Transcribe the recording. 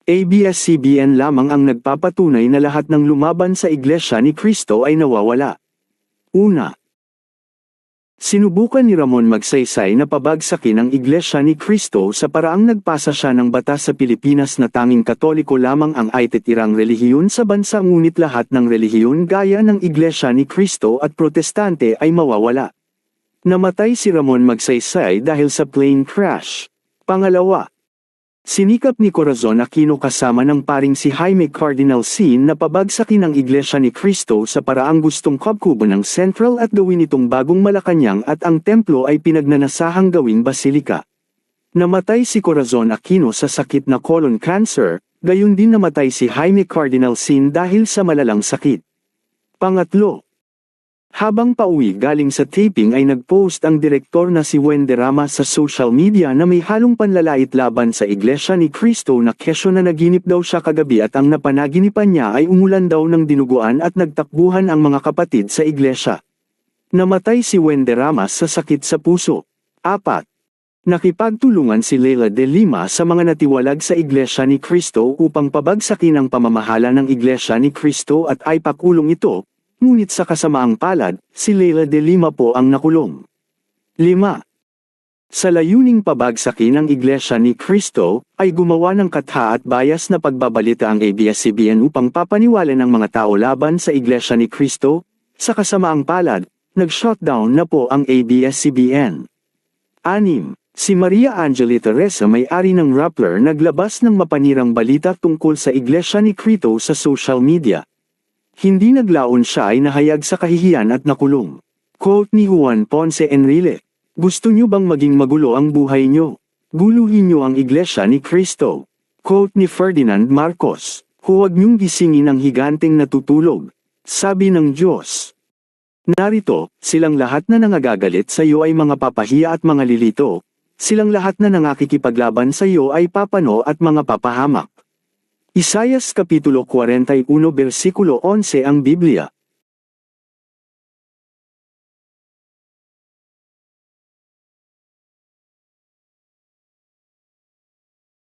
ABS-CBN lamang ang nagpapatunay na lahat ng lumaban sa Iglesia ni Cristo ay nawawala. Una, sinubukan ni Ramon Magsaysay na pabagsakin ang Iglesia ni Cristo sa paraang nagpasa siya ng batas sa Pilipinas na tanging Katoliko lamang ang ay titirang relihiyon sa bansa, ngunit lahat ng relihiyon gaya ng Iglesia ni Cristo at Protestante ay mawawala. Namatay si Ramon Magsaysay dahil sa plane crash. Pangalawa, sinikap ni Corazon Aquino kasama ng paring si Jaime Cardinal Sin na pabagsakin ang Iglesia ni Cristo sa paraang gustong kabkubo ng Central at gawin itong bagong Malacanang at ang templo ay pinagnanasahang gawing basilika. Namatay si Corazon Aquino sa sakit na colon cancer, gayon din namatay si Jaime Cardinal Sin dahil sa malalang sakit. Pangatlo, habang pauwi galing sa taping ay nagpost ang direktor na si Wende Rama sa social media na may halong panlalait laban sa Iglesia ni Cristo na kesyo na naginip daw siya kagabi at ang napanaginipan niya ay umulan daw ng dinuguan at nagtakbuhan ang mga kapatid sa Iglesia. Namatay si Wende Rama sa sakit sa puso. 4. Nakipagtulungan si Leila de Lima sa mga natiwalag sa Iglesia ni Cristo upang pabagsakin ang pamamahala ng Iglesia ni Cristo at ay pakulong ito. Ngunit sa kasamaang palad, si Leila de Lima po ang nakulong. 5. Sa layuning pabagsakin ang Iglesia ni Cristo, ay gumawa ng katha at bias na pagbabalita ang ABS-CBN upang papaniwalan ng mga tao laban sa Iglesia ni Cristo. Sa kasamaang palad, nag-shutdown na po ang ABS-CBN. 6. Si Maria Angelita Reza, may-ari ng Rappler, naglabas ng mapanirang balita tungkol sa Iglesia ni Cristo sa social media. Hindi naglaon siya ay nahayag sa kahihiyan at nakulong. Quote ni Juan Ponce Enrile, "Gusto niyo bang maging magulo ang buhay niyo? Guluhin niyo ang Iglesia ni Cristo." Quote ni Ferdinand Marcos, "Huwag niyong gisingin ang higanteng natutulog. Sabi ng Diyos. Narito, silang lahat na nangagagalit sa iyo ay mga papahiya at mga lilito. Silang lahat na nangakikipaglaban sa iyo ay papano at mga papahamak." Isaias Kapitulo 41 versikulo 11. Ang Biblia,